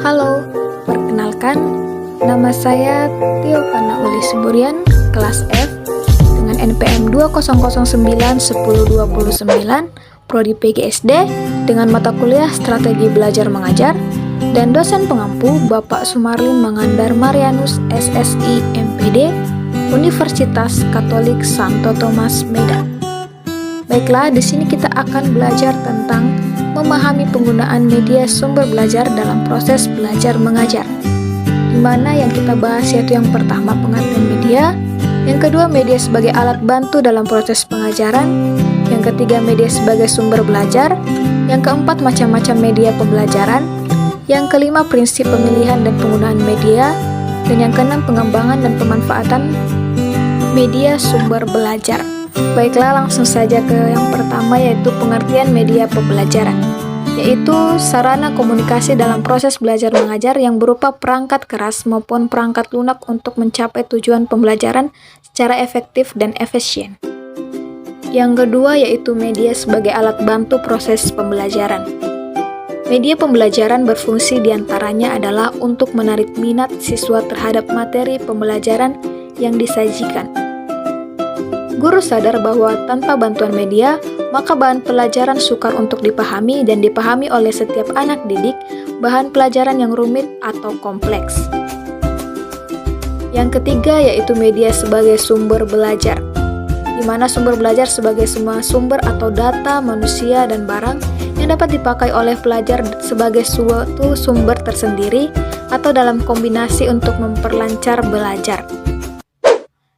Halo, perkenalkan, nama saya Tio Panauli Suburian, kelas F, dengan NPM 20091029, Prodi PGSD, dengan mata kuliah Strategi Belajar Mengajar, dan dosen pengampu Bapak Sumarlin Mangandar Marianus, SSI, MPD, Universitas Katolik Santo Thomas, Medan. Baiklah, di sini kita akan belajar tentang memahami penggunaan media sumber belajar dalam proses belajar mengajar. Di mana yang kita bahas yaitu yang pertama pengertian media, yang kedua media sebagai alat bantu dalam proses pengajaran, yang ketiga media sebagai sumber belajar, yang keempat macam-macam media pembelajaran, yang kelima prinsip pemilihan dan penggunaan media, dan yang keenam pengembangan dan pemanfaatan media sumber belajar. Baiklah, langsung saja ke yang pertama yaitu pengertian media pembelajaran, yaitu sarana komunikasi dalam proses belajar mengajar yang berupa perangkat keras maupun perangkat lunak untuk mencapai tujuan pembelajaran secara efektif dan efisien. Yang kedua yaitu media sebagai alat bantu proses pembelajaran. Media pembelajaran berfungsi diantaranya adalah untuk menarik minat siswa terhadap materi pembelajaran yang disajikan. Guru sadar bahwa tanpa bantuan media, maka bahan pelajaran sukar untuk dipahami dan dipahami oleh setiap anak didik, bahan pelajaran yang rumit atau kompleks. Yang ketiga yaitu media sebagai sumber belajar, di mana sumber belajar sebagai semua sumber atau data manusia dan barang yang dapat dipakai oleh pelajar sebagai suatu sumber tersendiri atau dalam kombinasi untuk memperlancar belajar.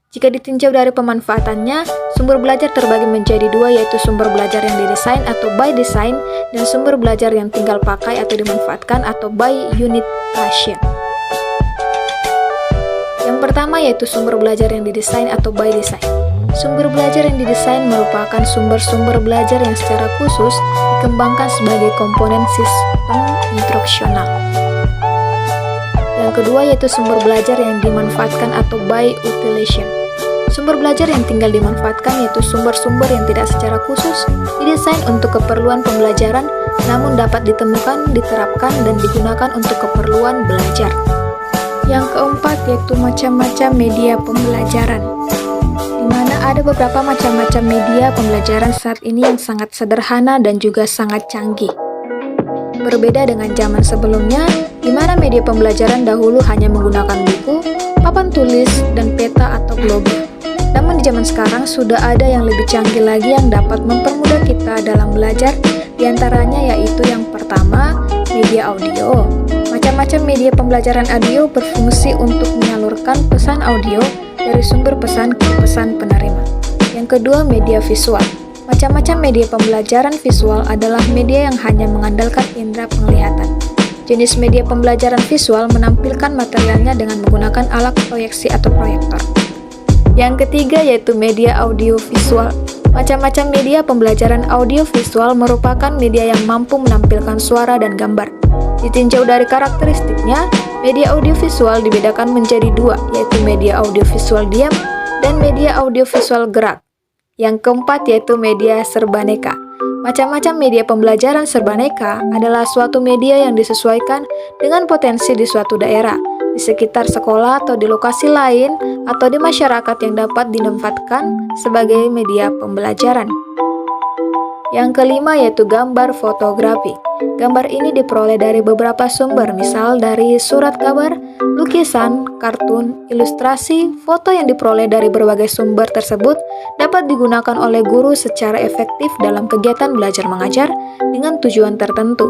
Jika ditinjau dari pemanfaatannya, sumber belajar terbagi menjadi dua, yaitu sumber belajar yang didesain atau by design dan sumber belajar yang tinggal pakai atau dimanfaatkan atau by unitation. Yang pertama yaitu sumber belajar yang didesain atau by design. Sumber belajar yang didesain merupakan sumber-sumber belajar yang secara khusus dikembangkan sebagai komponen sistem instruksional. Yang kedua yaitu sumber belajar yang dimanfaatkan atau by utilization. Sumber belajar yang tinggal dimanfaatkan yaitu sumber-sumber yang tidak secara khusus didesain untuk keperluan pembelajaran namun dapat ditemukan, diterapkan, dan digunakan untuk keperluan belajar. Yang keempat yaitu macam-macam media pembelajaran, di mana ada beberapa macam-macam media pembelajaran saat ini yang sangat sederhana dan juga sangat canggih. Berbeda dengan zaman sebelumnya, di mana media pembelajaran dahulu hanya menggunakan buku, papan tulis, dan peta atau globe. Namun di zaman sekarang sudah ada yang lebih canggih lagi yang dapat mempermudah kita dalam belajar, diantaranya yaitu yang pertama, media audio. Macam-macam media pembelajaran audio berfungsi untuk menyalurkan pesan audio dari sumber pesan ke pesan penerima. Yang kedua, media visual. Macam-macam media pembelajaran visual adalah media yang hanya mengandalkan indera penglihatan. Jenis media pembelajaran visual menampilkan materialnya dengan menggunakan alat proyeksi atau proyektor. Yang ketiga yaitu media audiovisual. Macam-macam media pembelajaran audiovisual merupakan media yang mampu menampilkan suara dan gambar. Ditinjau dari karakteristiknya, media audiovisual dibedakan menjadi dua, yaitu media audiovisual diam dan media audiovisual gerak. Yang keempat yaitu media serbaneka. Macam-macam media pembelajaran serbaneka adalah suatu media yang disesuaikan dengan potensi di suatu daerah, di sekitar sekolah atau di lokasi lain, atau di masyarakat yang dapat dimanfaatkan sebagai media pembelajaran. Yang kelima yaitu gambar fotografi. Gambar ini diperoleh dari beberapa sumber, misal dari surat kabar, lukisan, kartun, ilustrasi. Foto yang diperoleh dari berbagai sumber tersebut dapat digunakan oleh guru secara efektif dalam kegiatan belajar mengajar dengan tujuan tertentu.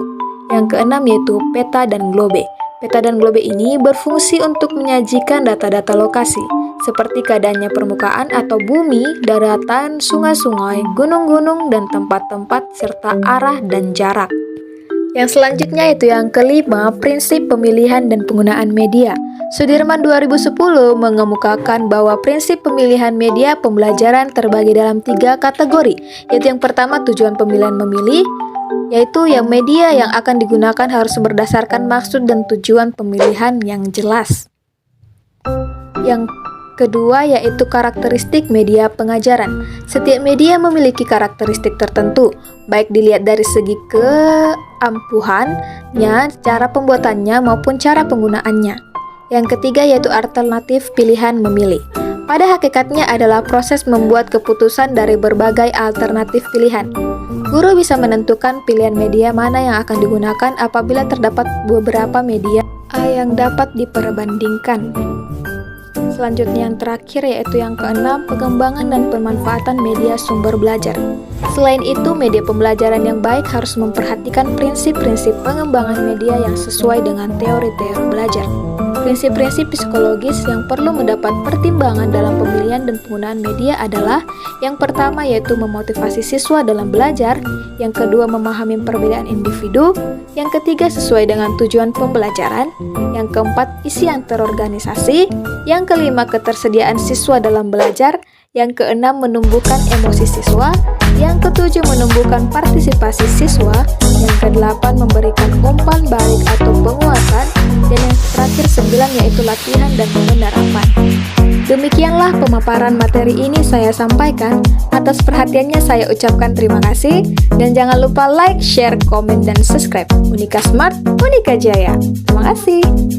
Yang keenam yaitu peta dan globe. Peta dan globe ini berfungsi untuk menyajikan data-data lokasi, seperti keadaannya permukaan atau bumi, daratan, sungai-sungai, gunung-gunung, dan tempat-tempat, serta arah dan jarak. Yang selanjutnya itu yang kelima, prinsip pemilihan dan penggunaan media. Sudirman 2010 mengemukakan bahwa prinsip pemilihan media pembelajaran terbagi dalam 3 kategori, yaitu yang pertama tujuan pemilihan memilih, yaitu yang media yang akan digunakan harus berdasarkan maksud dan tujuan pemilihan yang jelas. Yang Kedua yaitu karakteristik media pengajaran. Setiap media memiliki karakteristik tertentu, baik dilihat dari segi keampuhannya, cara pembuatannya maupun cara penggunaannya. Yang ketiga yaitu alternatif pilihan memilih. Pada hakikatnya adalah proses membuat keputusan dari berbagai alternatif pilihan. Guru bisa menentukan pilihan media mana yang akan digunakan apabila terdapat beberapa media yang dapat diperbandingkan. Selanjutnya yang terakhir yaitu yang keenam, pengembangan dan pemanfaatan media sumber belajar. Selain itu, media pembelajaran yang baik harus memperhatikan prinsip-prinsip pengembangan media yang sesuai dengan teori-teori belajar. Prinsip-prinsip psikologis yang perlu mendapat pertimbangan dalam pemilihan dan penggunaan media adalah: yang pertama yaitu memotivasi siswa dalam belajar, yang kedua memahami perbedaan individu, yang ketiga sesuai dengan tujuan pembelajaran, yang keempat isi antar organisasi, yang kelima ketersediaan siswa dalam belajar, yang keenam menumbuhkan emosi siswa, yang ketujuh menumbuhkan partisipasi siswa, yang kedelapan memberikan umpan balik atau penguatan, dan yang terakhir 9 yaitu latihan dan penerapan. Demikianlah pemaparan materi ini saya sampaikan. Atas perhatiannya saya ucapkan terima kasih, dan jangan lupa like, share, komen, dan subscribe. Unika Smart, Unika Jaya. Terima kasih.